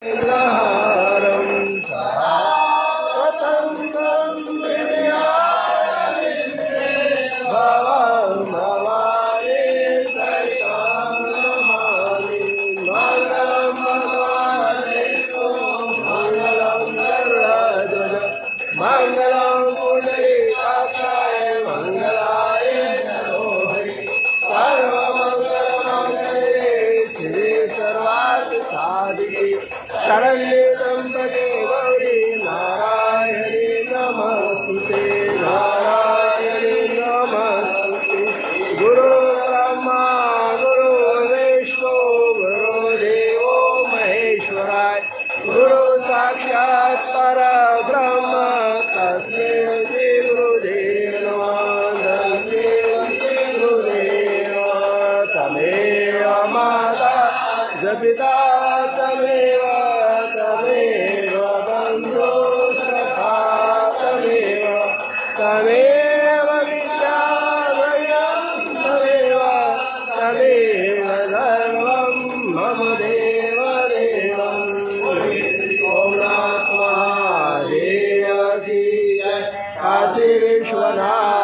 इंद्रहारं सदा स्वतन्त्रं विद्याविद्ये भवं भवानी सहितं नमामि। मङ्गलं भगवानेको मङ्गलं गरुडध्वज मङ्गलं पुण्डरीकाक्षाय मङ्गलाय नमोहरि। सर्वमङ्गलमाङ्गल्ये शिवे सर्वार्थसाधिके शरण्ये त्र्यम्बके गौरी नारायणी नमस्तुते नारायणी नमस्तुते। गुरुर्ब्रह्मा गुरुर्विष्णु गुरुर्देवो महेश्वराय गुरु साक्षात् परब्रह्म तस्मै श्री गुरुदेव नमः। श्री गुरुदेव तमेव माता जपिता तमेव तमेव बन्धु सखा तमेव तमेव विद्या तमेव तमेव सर्वं मम देव देवम्। ओम नमः महादेव की जय। काशी विश्वनाथ